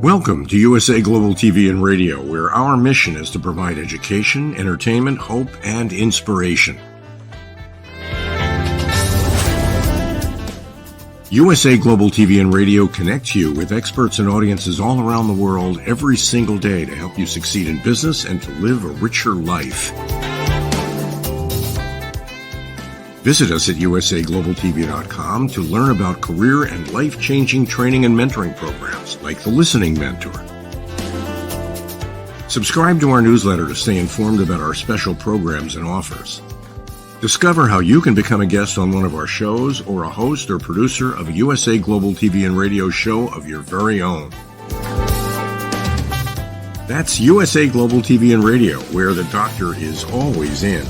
Welcome to USA Global TV and Radio, where our mission is to provide education, entertainment, hope, and inspiration. USA Global TV and Radio connects you with experts and audiences all around the world every single day to help you succeed in business and to live a richer life. Visit us at usaglobaltv.com to learn about career and life-changing training and mentoring programs like the Listening Mentor. Subscribe to our newsletter to stay informed about our special programs and offers. Discover how you can become a guest on one of our shows or a host or producer of a USA Global TV and Radio show of your very own. That's USA Global TV and Radio, where the doctor is always in.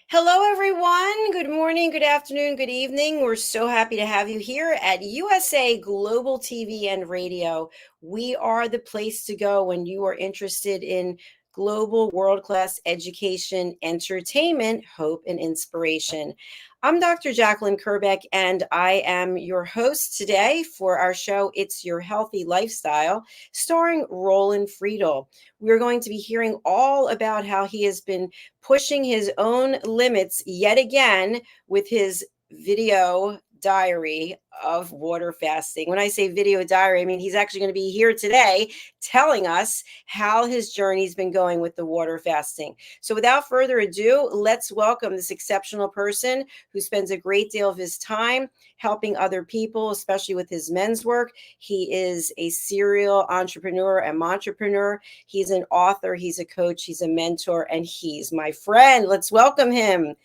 Hello, everyone. Good morning, good afternoon, good evening. We're so happy to have you here at USA Global TV and Radio. We are the place to go when you are interested in global world-class education, entertainment, hope, and inspiration. I'm Dr. Jacalyn Kerbeck, and I am your host today for our show, It's Your Healthy Lifestyle, starring Roland Friedl. We're going to be hearing all about how he has been pushing his own limits yet again with his video diary of water fasting. When I say video diary, I mean he's actually going to be here today telling us how his journey's been going with the water fasting. So without further ado, let's welcome this exceptional person who spends a great deal of his time helping other people, especially with his men's work. He is a serial entrepreneur and entrepreneur. He's an author, he's a coach, he's a mentor, and he's my friend. Let's welcome him.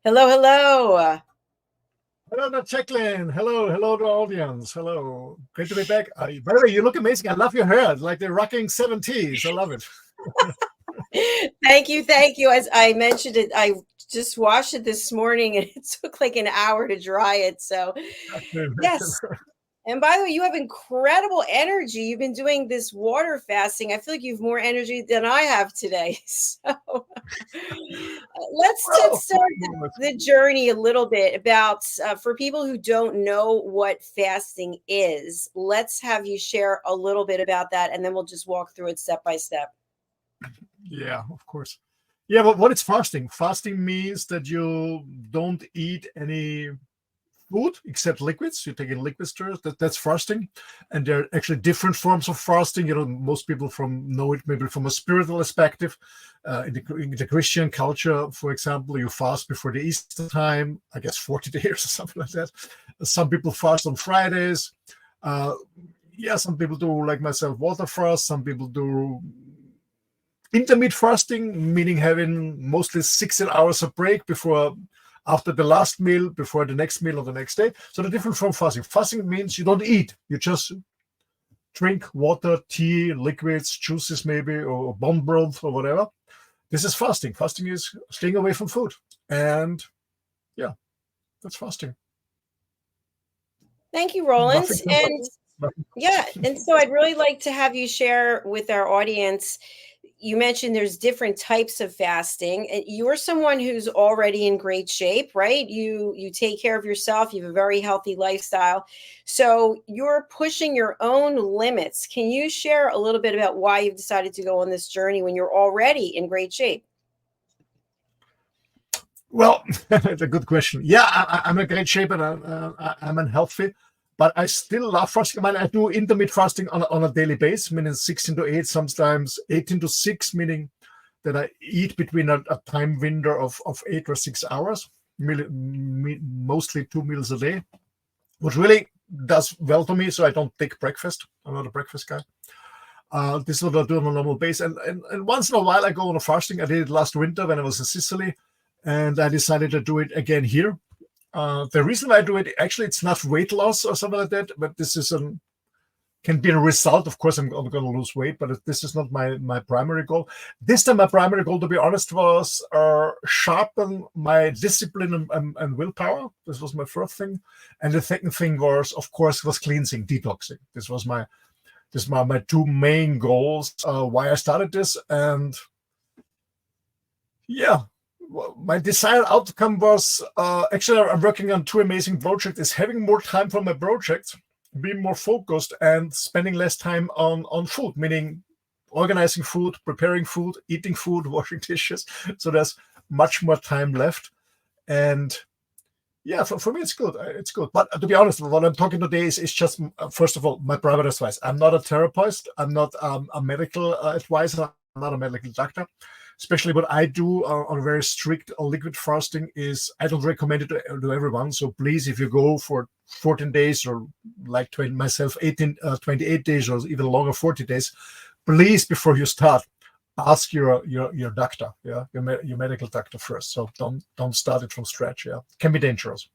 Hello, hello. Hello, Jacalyn. Hello to the audience. Hello. Great to be back. By the way, you look amazing. I love your hair. It's like the rocking 70s. I love it. Thank you. As I mentioned it, I just washed it this morning and it took like an hour to dry it. So, yes. And by the way, you have incredible energy. You've been doing this water fasting. I feel like you have more energy than I have today. So let's start the journey a little bit about, for people who don't know what fasting is, let's have you share a little bit about that, and then we'll just walk through it step by step. Yeah, of course. Yeah, but what is fasting? Fasting means that you don't eat any food except liquids. You take in liquids first. That's fasting, and there are actually different forms of fasting. Most people know it maybe from a spiritual perspective. In the Christian culture, for example, you fast before the Easter time, I guess 40 days or something like that. Some people fast on Fridays. Some people do, like myself, water fast. Some people do intermittent fasting, meaning having mostly 16 hours of break after the last meal, before the next meal or the next day. So the different from fasting. Fasting means you don't eat. You just drink water, tea, liquids, juices maybe, or bone broth or whatever. This is fasting. Fasting is staying away from food. And yeah, that's fasting. Thank you, Roland. And so I'd really like to have you share with our audience. You mentioned there's different types of fasting. You're someone who's already in great shape, right? You take care of yourself. You have a very healthy lifestyle. So you're pushing your own limits. Can you share a little bit about why you've decided to go on this journey when you're already in great shape? Well, that's a good question. Yeah, I'm in great shape and I'm unhealthy. But I still love fasting. I do intermittent fasting on a daily basis, meaning 16 to 8, sometimes 18 to 6, meaning that I eat between a time window of 8 or 6 hours, mostly 2 meals a day, which really does well to me, so I don't take breakfast. I'm not a breakfast guy. This is what I do on a normal basis. And once in a while, I go on a fasting. I did it last winter when I was in Sicily, and I decided to do it again here. The reason why I do it, actually, it's not weight loss or something like that, but this is can be a result. Of course, I'm going to lose weight, but this is not my primary goal. This time, my primary goal, to be honest, was sharpen my discipline and willpower. This was my first thing. And the second thing was cleansing, detoxing. This was my my two main goals, why I started this. And Yeah. Well, my desired outcome was actually I'm working on two amazing projects. Is having more time for my projects, being more focused, and spending less time on food, meaning organizing food, preparing food, eating food, washing dishes. So there's much more time left. And yeah, for me, it's good. It's good. But to be honest, what I'm talking today is just, first of all, my private advice. I'm not a therapist. I'm not a medical advisor. I'm not a medical doctor. Especially what I do on a very strict liquid fasting is I don't recommend it to everyone. So please, if you go for 14 days or like 20, myself, 28 days or even longer, 40 days, please, before you start, ask your doctor, yeah, your medical doctor first. So don't start it from scratch. Yeah, it can be dangerous,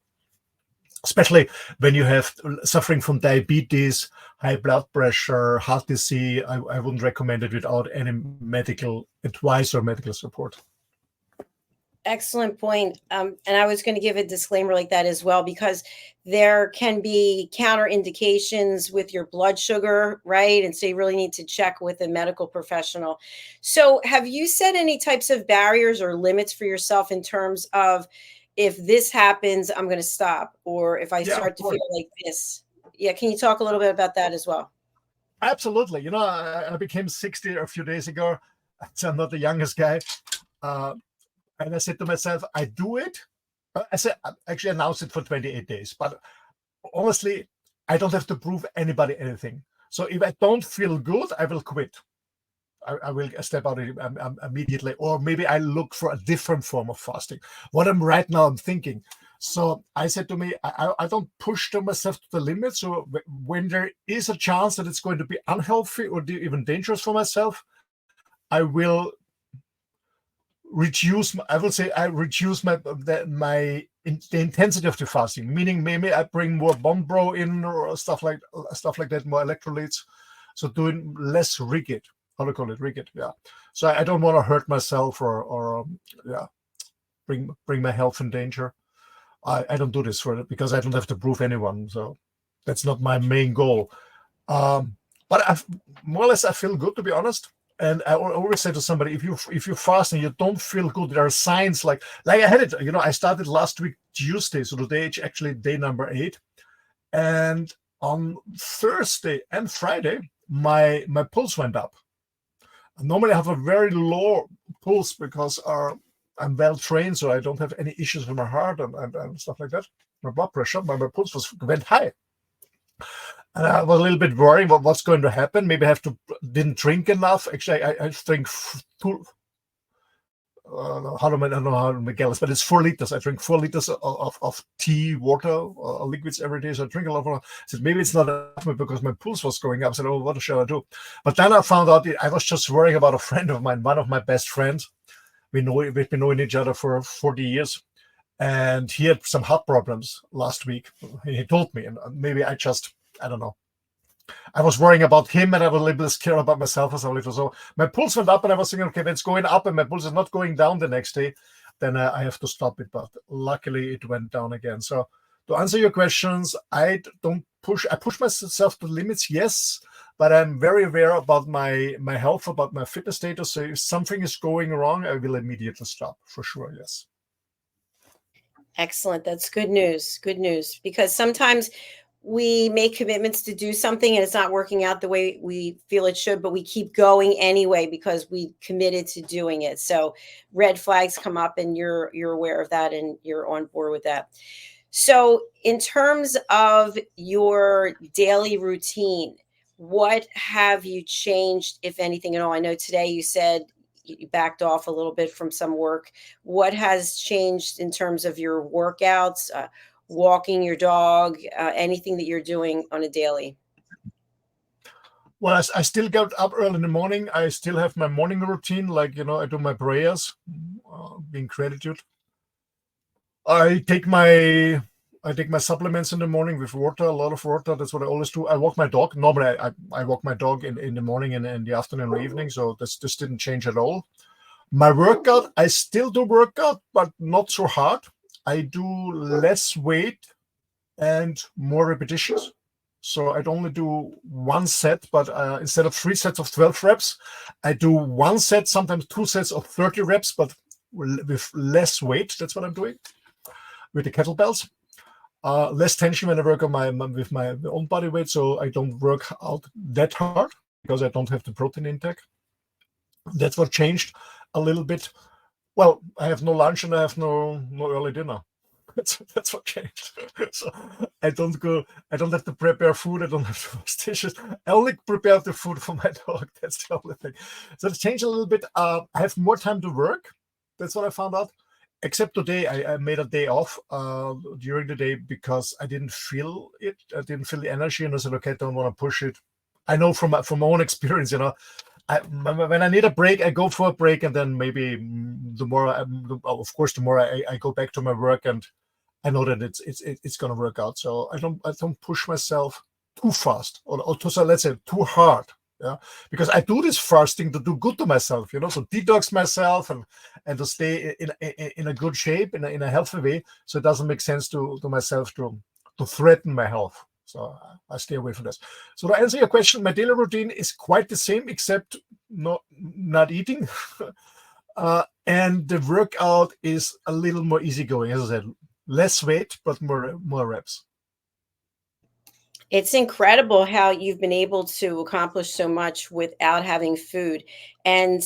especially when you have suffering from diabetes, high blood pressure, heart disease. I wouldn't recommend it without any medical advice or medical support. Excellent point. And I was going to give a disclaimer like that as well, because there can be counterindications with your blood sugar, right? And so you really need to check with a medical professional. So have you set any types of barriers or limits for yourself in terms of, if this happens, I'm going to stop, or if I Yeah, start to feel like this? Yeah. Can you talk a little bit about that as well? absolutely. You know, I became 60 a few days ago, so I'm not the youngest guy. And I said to myself, I do it. I said, I actually announced it for 28 days, but honestly, I don't have to prove anybody anything. So if I don't feel good, I will quit. I will step out immediately, or maybe I look for a different form of fasting. What I'm thinking. So I said to me, I don't push myself to the limit. So when there is a chance that it's going to be unhealthy or even dangerous for myself, I will reduce. I will say I reduce the intensity of the fasting. Meaning maybe I bring more bone bro in or stuff like that, more electrolytes. So doing less rigid. How to call it, rigid? Yeah. So I don't want to hurt myself or yeah, bring my health in danger. I don't do this because I don't have to prove anyone. So that's not my main goal. But more or less I feel good, to be honest. And I always say to somebody, if you fast and you don't feel good, there are signs like I had it. You know, I started last week Tuesday, so today it's actually day number 8. And on Thursday and Friday, my pulse went up. Normally I have a very low pulse because I'm well trained, so I don't have any issues with my heart and stuff like that. My blood pressure, my pulse went high. And I was a little bit worried about what's going to happen. Maybe I didn't drink enough. Actually, I drink I don't know how to make it, but it's 4 liters. I drink 4 liters of tea, water, liquids every day. So I drink a lot of water. I said, maybe it's not enough because my pulse was going up. I said, oh, what shall I do? But then I found out I was just worrying about a friend of mine, one of my best friends. We've been knowing each other for 40 years. And he had some heart problems last week. He told me, and maybe I don't know. I was worrying about him and I was a little bit scared about myself as well. So my pulse went up and I was thinking, okay, if it's going up and my pulse is not going down the next day, then I have to stop it. But luckily it went down again. So to answer your questions, I push myself to limits, yes, but I'm very aware about my health, about my fitness status. So if something is going wrong, I will immediately stop, for sure, yes. Excellent. That's good news. Good news. Because sometimes we make commitments to do something and it's not working out the way we feel it should, but we keep going anyway because we committed to doing it. So red flags come up and you're aware of that and you're on board with that. So in terms of your daily routine, what have you changed, if anything at all? I know today you said you backed off a little bit from some work. What has changed in terms of your workouts, walking your dog, anything that you're doing on a daily? Well, I still get up early in the morning. I still have my morning routine, like, I do my prayers, being gratitude. I take my supplements in the morning with water, a lot of water. That's what I always do. I walk my dog. Normally, I walk my dog in the morning and in the afternoon or evening. So this didn't change at all. My workout, I still do workout, but not so hard. I do less weight and more repetitions. So I'd only do 1 set, but instead of 3 sets of 12 reps, I do 1 set, sometimes 2 sets of 30 reps, but with less weight. That's what I'm doing with the kettlebells. Less tension when I work on with my own body weight, so I don't work out that hard because I don't have the protein intake. That's what changed a little bit. Well, I have no lunch and I have no early dinner. That's what changed. So I don't have to prepare food. I don't have to wash dishes. I only prepare the food for my dog. That's the only thing. So it's changed a little bit. I have more time to work. That's what I found out. Except today, I made a day off during the day because I didn't feel it. I didn't feel the energy, and I said, okay, I don't want to push it. I know from my own experience, when I need a break, I go for a break, and then maybe the more I go back to my work, and I know that it's going to work out. So I don't push myself too fast or too, so let's say, too hard. Yeah, because I do this fasting to do good to myself, to detox myself and to stay in a good shape, in a healthy way. So it doesn't make sense to myself to threaten my health. So I stay away from this. So to answer your question, my daily routine is quite the same, except not eating. And the workout is a little more easygoing. As I said, less weight, but more reps. It's incredible how you've been able to accomplish so much without having food. And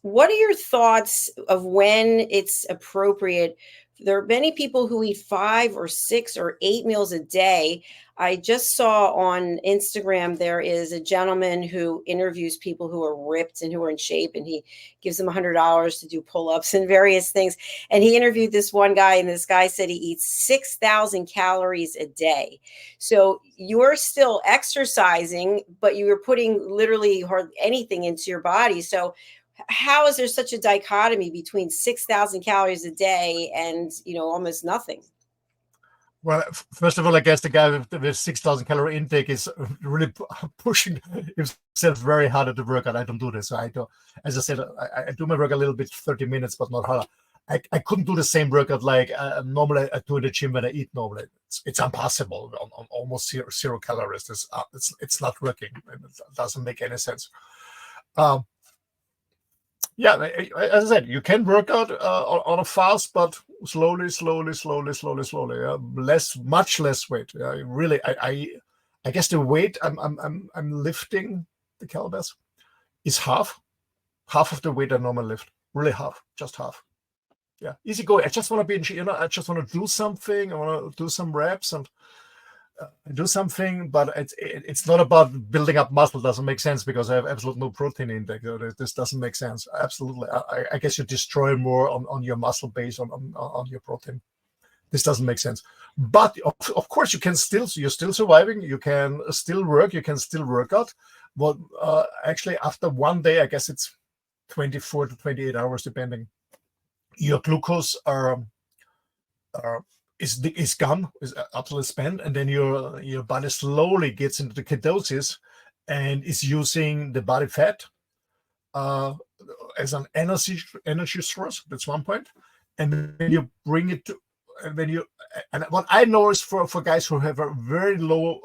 what are your thoughts of when it's appropriate? There are many people who eat 5 or 6 or 8 meals a day. I just saw on Instagram, there is a gentleman who interviews people who are ripped and who are in shape, and he gives them $100 to do pull-ups and various things. And he interviewed this one guy, and this guy said he eats 6,000 calories a day. So you're still exercising, but you were putting literally hardly anything into your body. So how is there such a dichotomy between 6,000 calories a day and, almost nothing? Well, first of all, I guess the guy with 6,000 calorie intake is really pushing himself very hard at the workout. I don't do this. So I don't, as I said, I do my work a little bit, 30 minutes, but not harder. I couldn't do the same workout like normally I do in the gym when I eat normally. It's impossible on almost zero calories. It's not working. It doesn't make any sense. Yeah, as I said, you can work out on a fast, but slowly. Yeah, much less weight. Really, I guess the weight I'm lifting, the kettlebells, is half of the weight I normally lift. Really just half. Yeah, easy going. I just want to be I just want to do something. I want to do some reps and do something, but it's not about building up muscle. Doesn't make sense because I have absolutely no protein intake. This doesn't make sense. Absolutely, I guess you destroy more on your muscle base on your protein. This doesn't make sense. But of course, you're still surviving. You can still work. You can still work out. But actually, after one day, I guess it's 24 to 28 hours, depending. Your glucose is gone, is absolutely spent, and then your body slowly gets into the ketosis and is using the body fat as an energy source. That's one point. And then you bring it to, and what I know is for guys who have a very low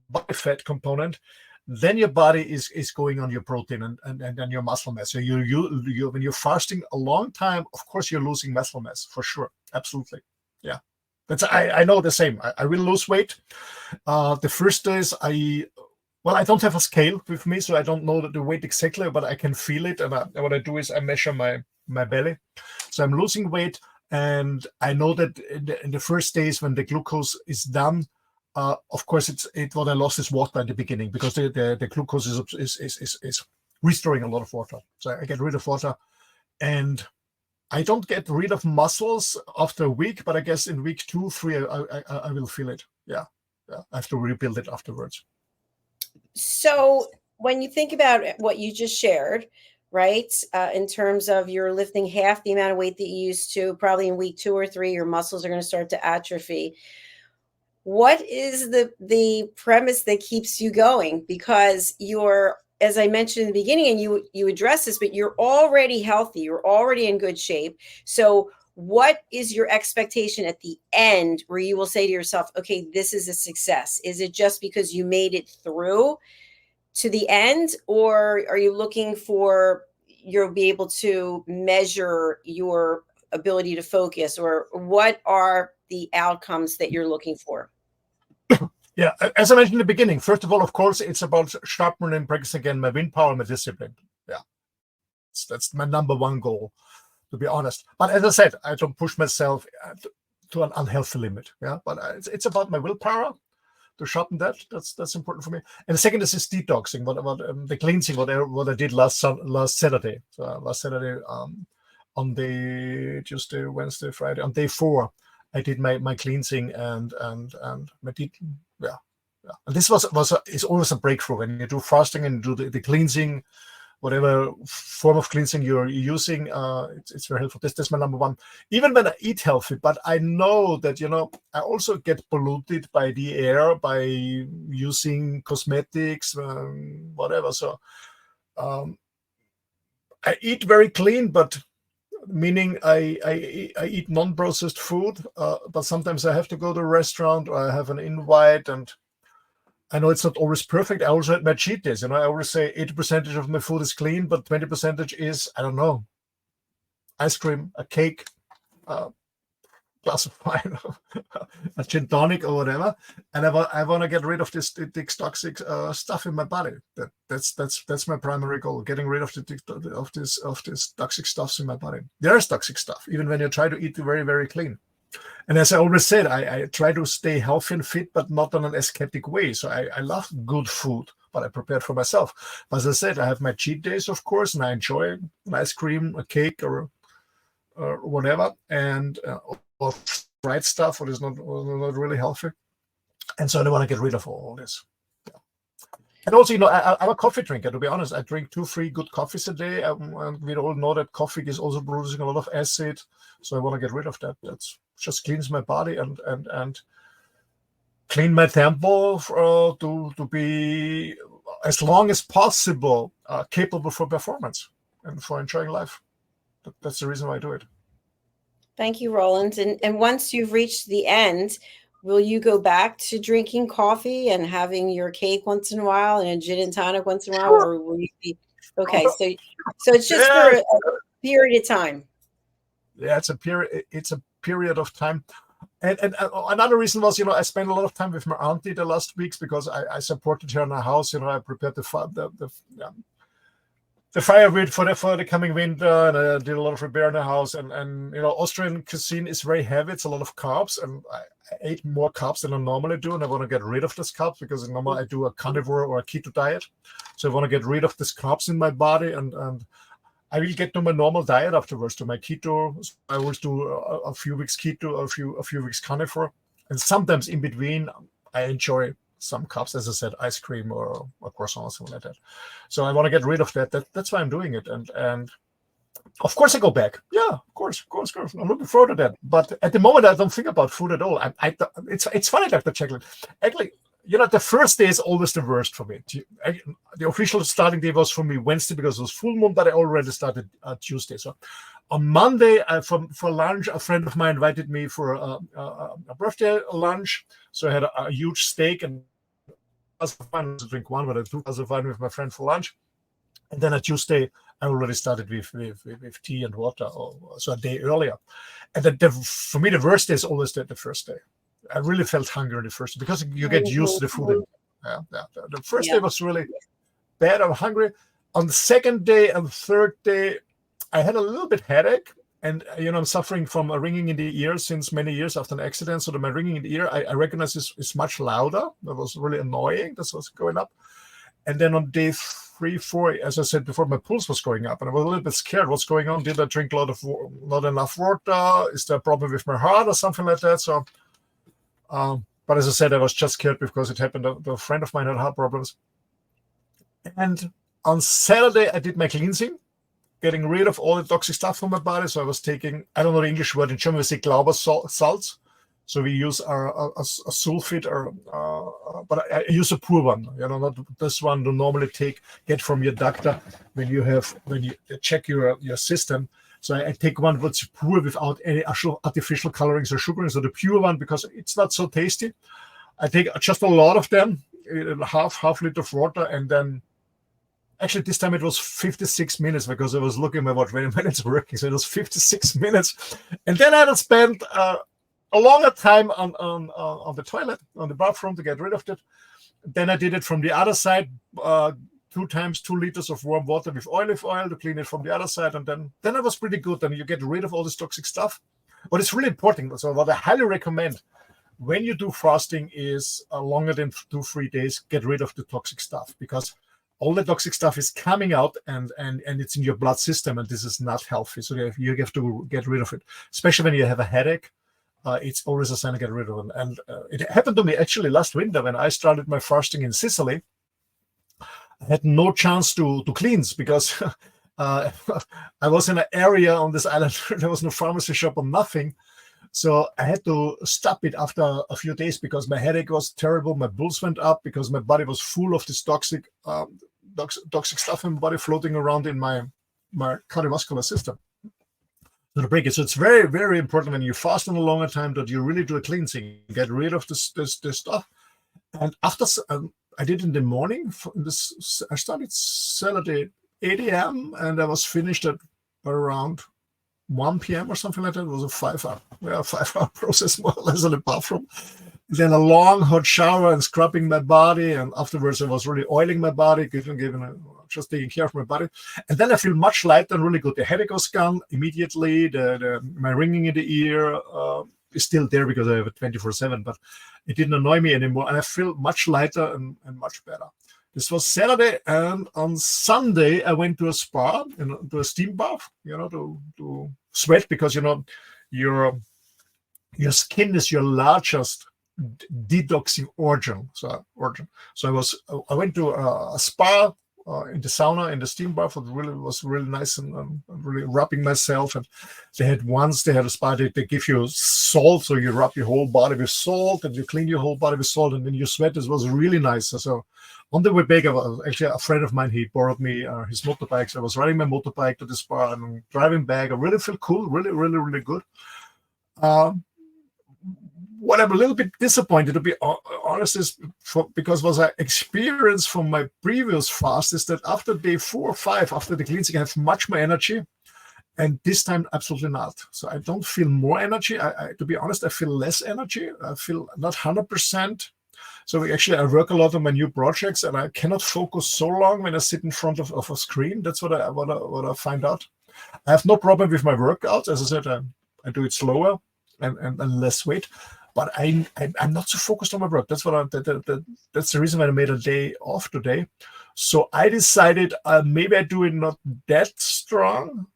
body fat component, then your body is going on your protein and your muscle mass. So you when you're fasting a long time, of course you're losing muscle mass for sure. Absolutely, yeah. I know the same. I will lose weight. The first days I don't have a scale with me, so I don't know the weight exactly, but I can feel it. And what I do is I measure my belly, so I'm losing weight, and I know that in the first days when the glucose is done. Of course, what I lost is water at the beginning because the glucose is restoring a lot of water. So I get rid of water, and I don't get rid of muscles after a week, but I guess in week 2, 3, I will feel it. Yeah, I have to rebuild it afterwards. So when you think about what you just shared, right, in terms of you're lifting half the amount of weight that you used to, probably in week 2 or 3, your muscles are going to start to atrophy. What is the premise that keeps you going? Because you're, as I mentioned in the beginning, and you address this, but you're already healthy, you're already in good shape. So what is your expectation at the end where you will say to yourself, okay, this is a success? Is it just because you made it through to the end, or are you looking for, you'll be able to measure your ability to focus, or what are the outcomes that you're looking for? Yeah, as I mentioned in the beginning, first of all, of course, it's about sharpening and practicing again my willpower and my discipline. Yeah, that's my number one goal, to be honest. But as I said, I don't push myself to an unhealthy limit. Yeah, but it's about my willpower to sharpen that. That's important for me. And the second is this detoxing, what the cleansing, what I did last Saturday. So last Saturday, on the Tuesday, Wednesday, Friday, on day 4, I did my cleansing and my yeah. And this is always a breakthrough when you do fasting and do the cleansing, whatever form of cleansing you're using. It's very helpful. That's my number one. Even when I eat healthy, but I know that I also get polluted by the air by using cosmetics, whatever. So I eat very clean, but meaning I eat non-processed food, but sometimes I have to go to a restaurant or I have an invite, and I know it's not always perfect. I also had my cheat days. I always say 80% of my food is clean, but 20% is, I don't know, ice cream, a cake, a glass of wine, a gin tonic or whatever. And I want to get rid of this toxic stuff in my body. That's my primary goal, getting rid of this toxic stuff in my body. There is toxic stuff, even when you try to eat very, very clean. And as I always said, I try to stay healthy and fit, but not in an ascetic way. So I love good food, but I prepare for myself. But as I said, I have my cheat days, of course, and I enjoy an ice cream, a cake, or whatever, and or fried stuff, what is not really healthy. And so I want to get rid of all this. Yeah. And also, I'm a coffee drinker, to be honest. I drink 2-3 good coffees a day. And we all know that coffee is also producing a lot of acid. So I want to get rid of that. That's just cleans my body and clean my tempo to be, as long as possible, capable for performance and for enjoying life. That's the reason why I do it. Thank you, Roland. And once you've reached the end, will you go back to drinking coffee and having your cake once in a while and a gin and tonic once in a while, or will you be okay? So it's just for a period of time. Yeah, it's a period. It's a period of time. And another reason was, I spent a lot of time with my auntie the last weeks because I supported her in her house. I prepared the firewood for the coming winter, and I did a lot of repair in the house. And Austrian cuisine is very heavy. It's a lot of carbs, and I ate more carbs than I normally do, and I want to get rid of this carbs because normally I do a carnivore or a keto diet. So I want to get rid of this carbs in my body, and I will get to my normal diet afterwards, to my keto. I always do a few weeks keto, a few weeks carnivore, and sometimes in between I enjoy some carbs, as I said, ice cream or croissant or something like that. So I want to get rid of that. That's why I'm doing it. And of course I go back. Yeah, of course. I'm looking forward to that. But at the moment I don't think about food at all. It's funny, Dr. Jacalyn. Actually, the first day is always the worst for me. The official starting day was for me Wednesday because it was full moon, but I already started Tuesday. So on Monday, for lunch, a friend of mine invited me for a birthday lunch. So I had a huge steak and I drink one, but I had 2 glasses of wine with my friend for lunch. And then on Tuesday, I already started with tea and water, so a day earlier. And for me, the worst day is always the first day. I really felt hungry the first day because you get used to the food. The first day was really bad. I'm hungry. On the second day and third day, I had a little bit headache. And, I'm suffering from a ringing in the ear since many years after an accident. So my ringing in the ear, I recognize is much louder. That was really annoying. That's what's going up. And then on day 3, 4, as I said before, my pulse was going up. And I was a little bit scared. What's going on? Did I drink not enough water? Is there a problem with my heart or something like that? So, but as I said, I was just scared because it happened. A friend of mine had heart problems. And on Saturday, I did my cleansing, getting rid of all the toxic stuff from my body. So I was taking, I don't know the English word, in German we say Glauber salts. So we use a sulfate, but I use a poor one. Not this one you normally get from your doctor when you check your system. So I take one that's poor without any artificial colorings or sugaring. So the pure one, because it's not so tasty. I take just a lot of them, half liter of water, and then Actually, this time it was 56 minutes because I was looking at my watch when it's working. So it was 56 minutes. And then I had to spend a longer time on the toilet, on the bathroom to get rid of it. Then I did it from the other side, 2 times 2 liters of warm water with olive oil to clean it from the other side. And then it was pretty good. Then you get rid of all this toxic stuff. But it's really important. So what I highly recommend when you do fasting is longer than 2-3 days, get rid of the toxic stuff, because all the toxic stuff is coming out and it's in your blood system, and this is not healthy. So you have to get rid of it, especially when you have a headache. It's always a sign to get rid of it. And it happened to me actually last winter when I started my fasting in Sicily. I had no chance to cleanse because I was in an area on this island where there was no pharmacy shop or nothing. So I had to stop it after a few days because my headache was terrible. My pulse went up because my body was full of this toxic stuff in my body floating around in my cardiovascular system. So to break it. So it's very, very important when you fast in a longer time that you really do a cleansing, get rid of this stuff. And after I did in the morning, I started Saturday 8 a.m. and I was finished at around 1 p.m. or something like that. It was a 5-hour process, more or less, in the bathroom. Then a long hot shower and scrubbing my body. And afterwards, I was really oiling my body, just taking care of my body. And then I feel much lighter and really good. The headache was gone immediately. My ringing in the ear is still there because I have it 24/7, but it didn't annoy me anymore. And I feel much lighter and much better. This was Saturday, and on Sunday I went to a spa, to a steam bath, to sweat, because your skin is your largest detoxing organ. So I went to a spa in the sauna, in the steam bath. It was really nice, and really rubbing myself. And they had a spa. They give you salt, so you rub your whole body with salt, and you clean your whole body with salt, and then you sweat. It was really nice. So on the way back, actually a friend of mine, he borrowed me his motorbike. So I was riding my motorbike to the spa and driving back. I really feel cool, really, really, really good. What I'm a little bit disappointed, to be honest, is because what I experienced from my previous fast is that after day 4 or 5, after the cleansing, I have much more energy. And this time, absolutely not. So I don't feel more energy. To be honest, I feel less energy. I feel not 100%. So actually, I work a lot on my new projects, and I cannot focus so long when I sit in front of a screen. That's what I find out. I have no problem with my workouts. As I said, I do it slower and less weight. But I'm not so focused on my work. That's that's the reason why I made a day off today. So I decided maybe I do it not that strong,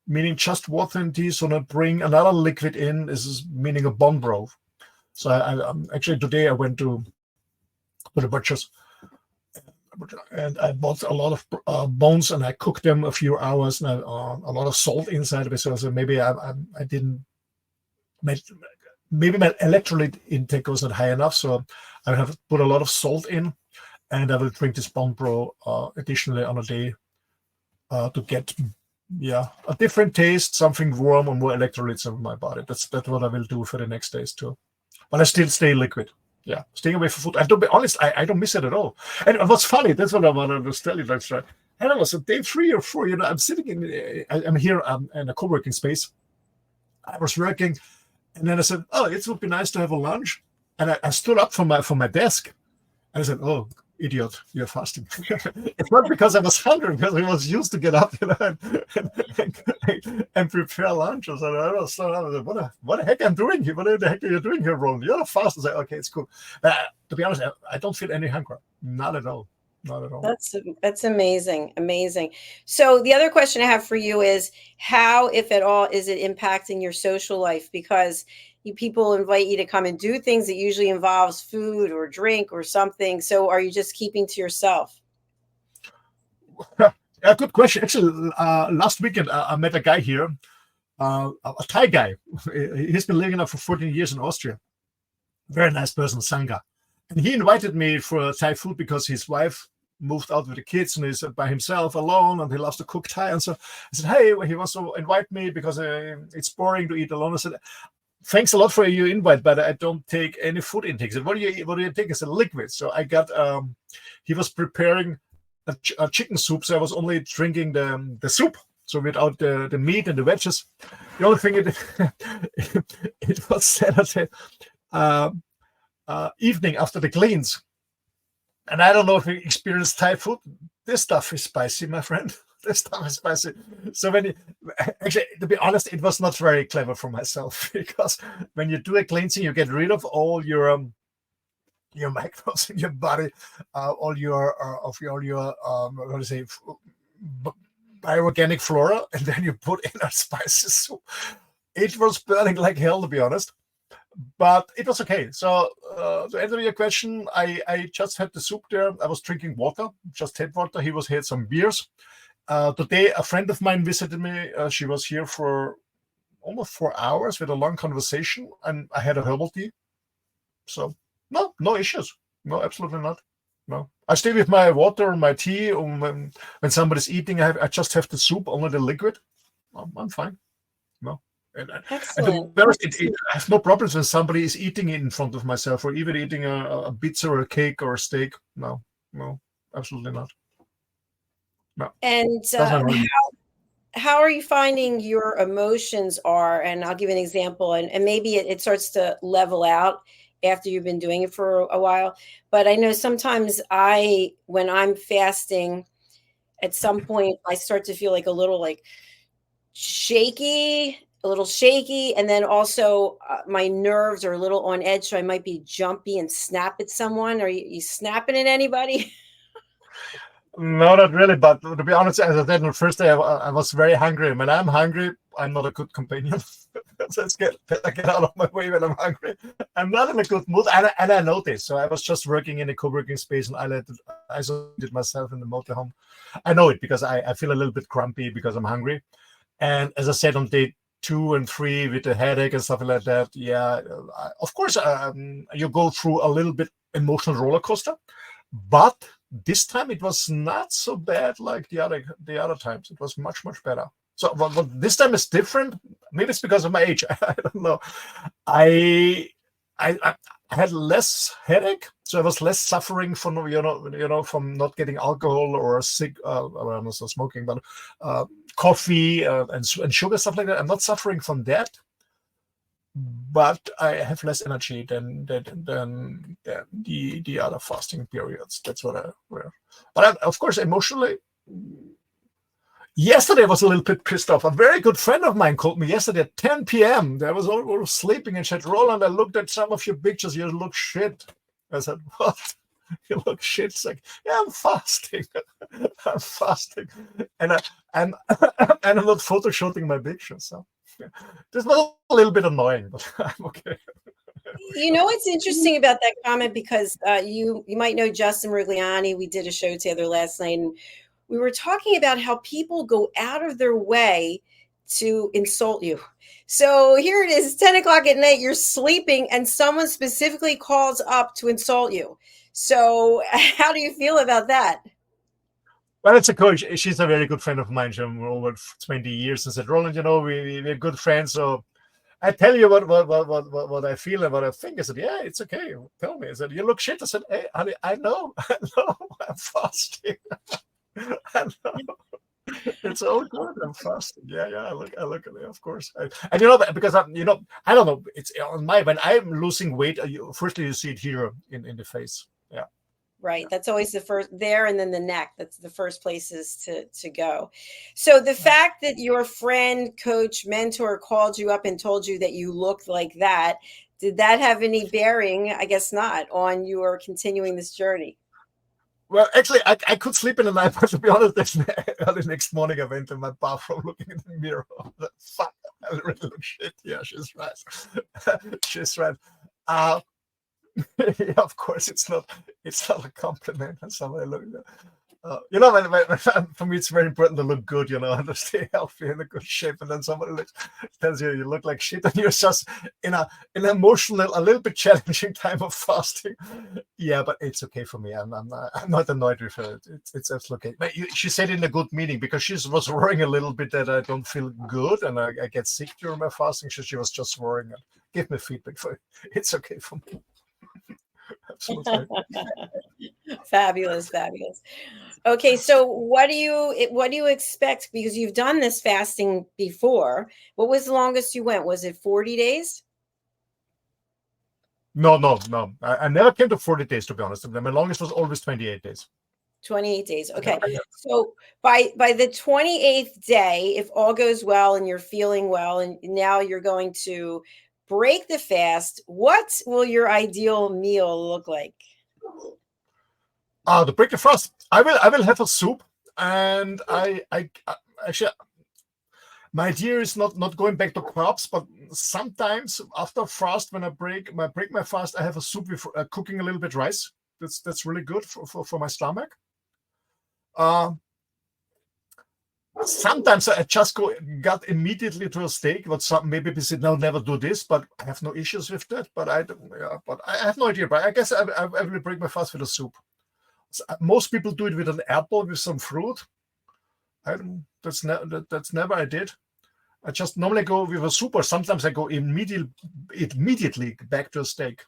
meaning just water and tea, so not bring another liquid in. This is meaning a bone broth. So I actually today I went to the butcher's and I bought a lot of bones, and I cooked them a few hours, and a lot of salt inside of it. So maybe I didn't. Maybe my electrolyte intake was not high enough, so I have put a lot of salt in, and I will drink this bone broth additionally on a day to get a different taste, something warm, and more electrolytes in my body. That's what I will do for the next days too. But I still stay liquid. Yeah, staying away from food. And to be honest, I don't miss it at all. And what's funny, that's what I wanted to tell you. That's right. And I was on day 3 or 4. I'm sitting I'm here in a co-working space. I was working, and then I said, "Oh, it would be nice to have a lunch." And I stood up from my desk, and I said, "Oh, idiot, you're fasting." It's not because I was hungry, because I was used to get up and prepare lunch. I said, what the heck I'm doing here? What the heck are you doing here, Roland? You're fast. I said, okay, it's cool. To be honest, I don't feel any hunger. Not at all. Not at all. That's amazing. Amazing. So the other question I have for you is, how, if at all, is it impacting your social life? Because people invite you to come and do things that usually involves food or drink or something. So are you just keeping to yourself? A good question. Actually, last weekend, I met a guy here, a Thai guy. He's been living there for 14 years in Austria. Very nice person, Sangha. And he invited me for Thai food because his wife moved out with the kids and he's by himself alone, and he loves to cook Thai. And so I said, hey, he wants to invite me because it's boring to eat alone. I said, thanks a lot for your invite, but I don't take any food intake. I said, what do you take? I said, liquid. So I got, he was preparing a chicken soup, so I was only drinking the soup, so without the meat and the veggies. The only thing it was Saturday evening after the cleans, and I don't know if you experienced Thai food. This stuff is spicy, my friend. This stuff is spicy. So actually, to be honest, it was not very clever for myself, because when you do a cleansing, you get rid of all your microbes in your body, all your what do you say, bioorganic flora, and then you put in a spicy soup. It was burning like hell, to be honest, but it was okay. So to answer your question, I just had the soup there. I was drinking water, just tap water. He had some beers. Today, a friend of mine visited me. She was here for almost 4 hours with a long conversation, and I had a herbal tea. So no issues. No, absolutely not. No, I stay with my water and my tea. When somebody's eating, I just have the soup, only the liquid. I'm fine. No. And Excellent. I have no problems when somebody is eating it in front of myself, or even eating a pizza or a cake or a steak. No, absolutely not. No. And how are you finding your emotions are? And I'll give you an example, and maybe it starts to level out after you've been doing it for a while. But I know sometimes when I'm fasting, at some point I start to feel like a little shaky, and then also my nerves are a little on edge, so I might be jumpy and snap at someone. Are you snapping at anybody? No, not really. But to be honest, as I said on the first day, I was very hungry. When I'm hungry, I'm not a good companion. So get out of my way when I'm hungry. I'm not in a good mood, and I know this. So I was just working in a co-working space, and I isolated myself in the motorhome. I know it because I feel a little bit grumpy because I'm hungry. And as I said, on day 2 and 3 with the headache and stuff like that, of course, you go through a little bit emotional roller coaster, but this time it was not so bad like the other times. It was much better. So what this time is different. Maybe it's because of my age. I don't know. I had less headache, so I was less suffering from from not getting alcohol or sick. I'm not smoking, but coffee and sugar, stuff like that. I'm not suffering from that, but I have less energy than the other fasting periods. That's what But of course, emotionally, yesterday I was a little bit pissed off. A very good friend of mine called me yesterday at 10 p.m. I was all sleeping and said, "Roland, I looked at some of your pictures. You look shit." I said, "What? You look shit?" It's like, "Yeah, I'm fasting. I'm fasting, and I'm not photoshopping my pictures." So this was a little bit annoying, but I'm okay. You know what's interesting about that comment, because you might know Justin Rigliani. We did a show together last night, and we were talking about how people go out of their way to insult you. So here it is, 10 o'clock at night, you're sleeping, and someone specifically calls up to insult you. So how do you feel about that? Well, it's a coach. She's a very good friend of mine. She's over 20 years. And said, "Roland, we're good friends. So I tell you what I feel and what I think." I said, "Yeah, it's okay. Tell me." I said, "You look shit." I said, "Hey, honey, I know. I'm fasting. I know. It's all good. I'm fasting. Yeah. I look at it, of course." And because I don't know. It's on when I'm losing weight. Firstly, you see it here in the face. Yeah. Right. That's always the first there, and then the neck. That's the first places to go. So the fact that your friend, coach, mentor called you up and told you that you looked like that, did that have any bearing? I guess not, on your continuing this journey. Well, actually, I could sleep in the night, but to be honest, the next morning I went to my bathroom looking in the mirror. Fuck, I really look shit. Yeah, she's right. She's right. Yeah, of course, it's not a compliment. And somebody look, when for me, it's very important to look good, and to stay healthy and in a good shape. And then somebody tells you look like shit, and you're just in an emotional, a little bit challenging time of fasting. Yeah, but it's okay for me. I'm not annoyed with her. It's absolutely okay. But she said in a good meaning, because she was worrying a little bit that I don't feel good and I get sick during my fasting. So she was just worrying and give me feedback for it. It's okay for me. Absolutely. Fabulous. Okay, so what do you expect? Because you've done this fasting before. What was the longest you went? Was it 40 days? No, no, no. I never came to 40 days, to be honest. My longest was always 28 days. 28 days. Okay. Yeah. So by the 28th day, if all goes well and you're feeling well, and now you're going to break the fast, what will your ideal meal look like? To break the fast, I will have a soup, and I actually, my idea is not going back to carbs, but sometimes after fast, when I break my fast, I have a soup with cooking a little bit rice. That's really good for my stomach. Uh, Sometimes I just got immediately to a steak. But maybe they said no, never do this. But I have no issues with that. But I have no idea. But I guess I will break my fast with a soup. Most people do it with an apple with some fruit. That's never I did. I just normally go with a soup, or sometimes I go immediately back to a steak.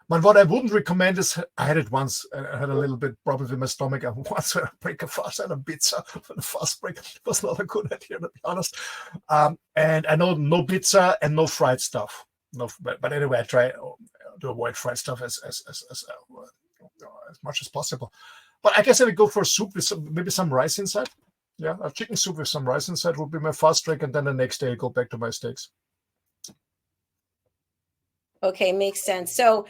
But what I wouldn't recommend is, I had it once. I had a little bit problem with my stomach. I once I break a fast, I had a pizza for the fast break. It was not a good idea, to be honest. And I know no pizza and no fried stuff. No, but anyway, I try to avoid fried stuff as much as possible. But I guess I would go for a soup with maybe some rice inside. Yeah, a chicken soup with some rice inside would be my fast drink, and then the next day I go back to my steaks. Okay, makes sense. So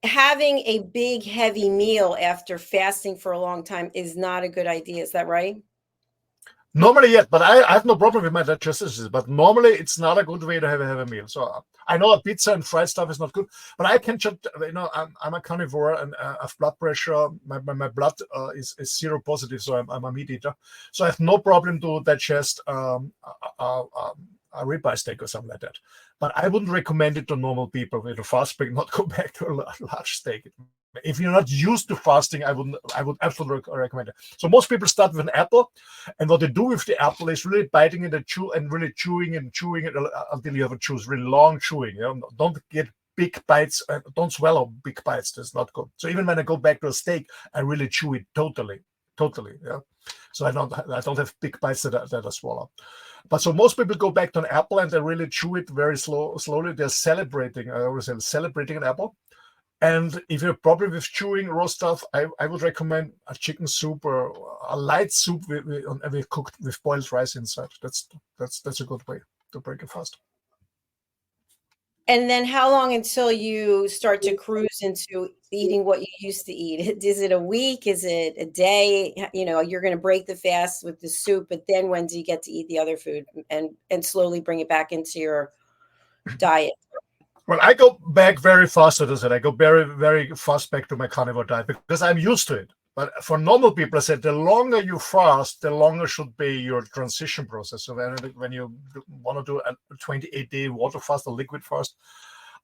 having a big heavy meal after fasting for a long time is not a good idea. Is that right? Normally, yes, but I have no problem with my digestive system. But normally, it's not a good way to have a meal. So I know a pizza and fried stuff is not good, but I can just, I'm a carnivore, and I have blood pressure. My blood is zero positive, so I'm a meat eater. So I have no problem to digest a ribeye steak or something like that. But I wouldn't recommend it to normal people with a fast break, not go back to a large steak. If you're not used to fasting, I would absolutely recommend it. So most people start with an apple, and what they do with the apple is really biting in the chew and really chewing it until you have a chew. It's really long chewing. Don't get big bites. Don't swallow big bites. That's not good. So even when I go back to a steak, I really chew it totally. Yeah. So I don't have big bites that I swallow. But so most people go back to an apple and they really chew it very slowly. They're celebrating. I always say celebrating an apple. And if you have a problem with chewing raw stuff, I would recommend a chicken soup or a light soup with cooked with boiled rice inside. That's a good way to break it fast. And then how long until you start to cruise into eating what you used to eat? Is it a week? Is it a day? You're going to break the fast with the soup, but then when do you get to eat the other food and slowly bring it back into your diet? Well, I go back very fast, as I said. I go very, very fast back to my carnivore diet because I'm used to it. But for normal people, I said the longer you fast, the longer should be your transition process. So when you want to do a 28-day water fast or liquid fast,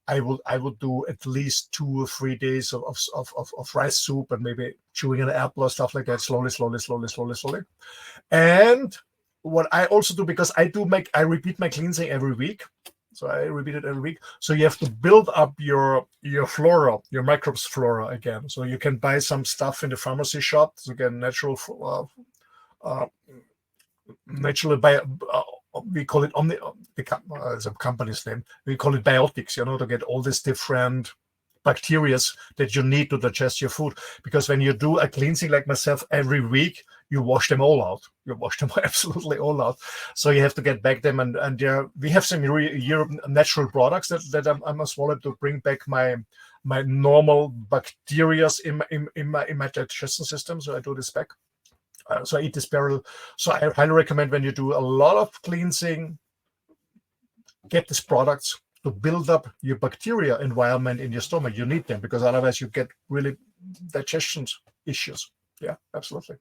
I would do at least 2 or 3 days of rice soup and maybe chewing an apple or stuff like that, slowly. And what I also do, because I repeat my cleansing every week. So I repeat it every week. So you have to build up your flora, your microbes flora again. So you can buy some stuff in the pharmacy shop to get naturally by we call it it's a company's name. We call it biotics. To get all these different bacteria that you need to digest your food. Because when you do a cleansing like myself every week, you wash them all out. You wash them absolutely all out. So you have to get back them, and we have some European natural products that I'm swallowed to bring back my normal bacteria in my digestion system. So I do this back. So I eat this barrel. So I highly recommend, when you do a lot of cleansing, get these products to build up your bacteria environment in your stomach. You need them, because otherwise you get really digestion issues. Yeah, absolutely.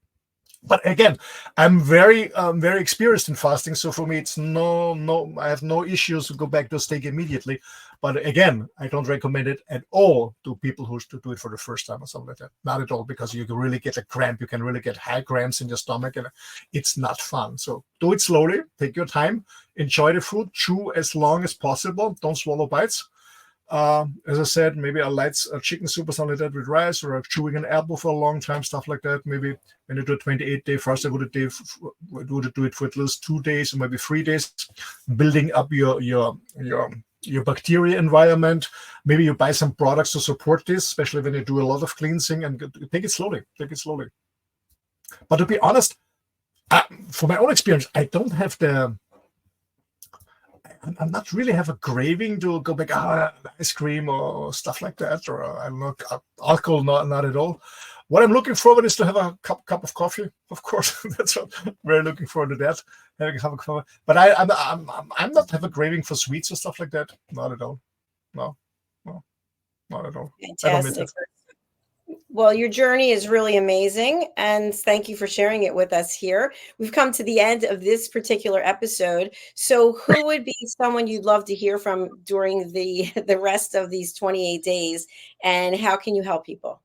But again, I'm very experienced in fasting, so for me it's no. I have no issues to go back to a steak immediately. But again, I don't recommend it at all to people who do it for the first time or something like that. Not at all, because you can really get a cramp. You can really get high cramps in your stomach, and it's not fun. So do it slowly. Take your time. Enjoy the food. Chew as long as possible. Don't swallow bites. As I said, maybe a light chicken soup or something like that with rice, or chewing an apple for a long time, stuff like that. Maybe when you do a 28-day fast, I would do it for at least 2 days or maybe 3 days, building up your bacteria environment. Maybe you buy some products to support this, especially when you do a lot of cleansing, and take it slowly. Take it slowly. But to be honest, from my own experience, I don't have I'm not really have a craving to go back ice cream or stuff like that, or I don't know, alcohol, not at all. What I'm looking forward is to have a cup of coffee, of course. That's what I'm very looking forward to, that, having a cup of coffee. But I'm not have a craving for sweets or stuff like that. Not at all. No, not at all. I don't miss Fantastic. it. Well, your journey is really amazing, and thank you for sharing it with us here. We've come to the end of this particular episode. So who would be someone you'd love to hear from during the rest of these 28 days, and how can you help people?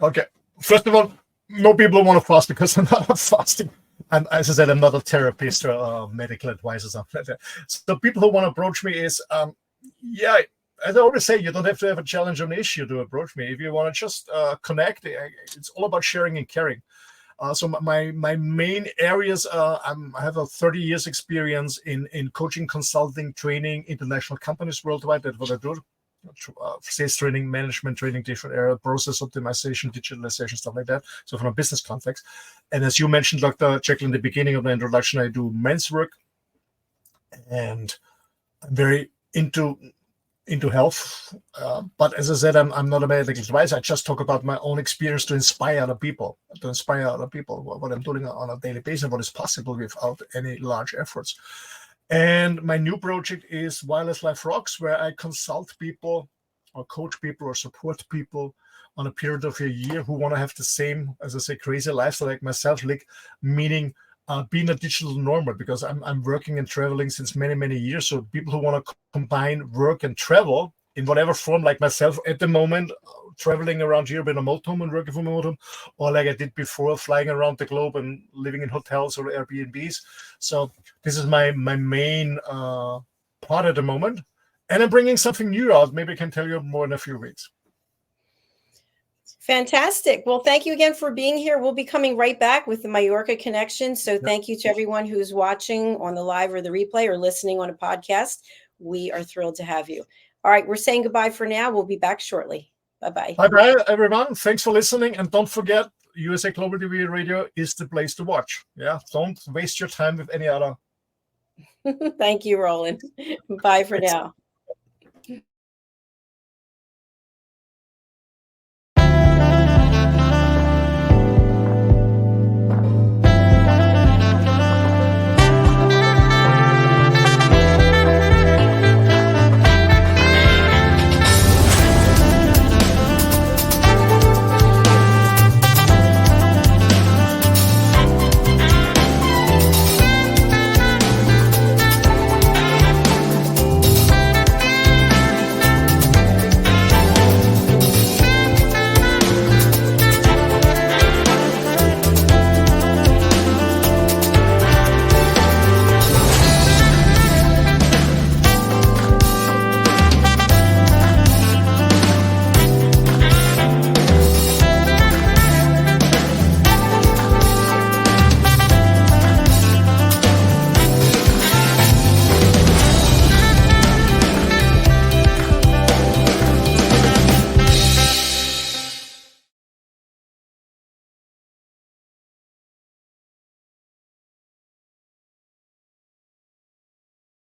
Okay. First of all, no people want to fast because I'm not fasting. And as I said, I'm not a therapist or a medical advisor or something like that. So people who want to approach me is, as I always say, you don't have to have a challenge or an issue to approach me. If you want to just connect, it's all about sharing and caring. So my main areas, I have a 30 years experience in coaching, consulting, training international companies worldwide. That's what I do. Sales training, management training, different area, process optimization, digitalization, stuff like that. So from a business context. And as you mentioned, Dr. Jacalyn, in the beginning of the introduction, I do men's work, and I'm very into health. But as I said, I'm not a medical advisor. I just talk about my own experience to inspire other people, what I'm doing on a daily basis, what is possible without any large efforts. And my new project is Wireless Life Rocks, where I consult people or coach people or support people on a period of a year who want to have the same, as I say, crazy lifestyle like myself, meaning being a digital nomad, because I'm working and traveling since many, many years. So people who want to combine work and travel in whatever form, like myself at the moment, traveling around Europe in a motorhome and working from a motorhome, or like I did before, flying around the globe and living in hotels or Airbnbs. So this is my main part at the moment. And I'm bringing something new out. Maybe I can tell you more in a few weeks. Fantastic. Well, thank you again for being here. We'll be coming right back with the Mallorca connection. So thank you to everyone who's watching on the live or the replay or listening on a podcast. We are thrilled to have you. All right, we're saying goodbye for now. We'll be back shortly. Bye-bye. Bye-bye, everyone. Thanks for listening. And don't forget, USA Global TV Radio is the place to watch. Yeah, don't waste your time with any other. Thank you, Roland. Bye for now.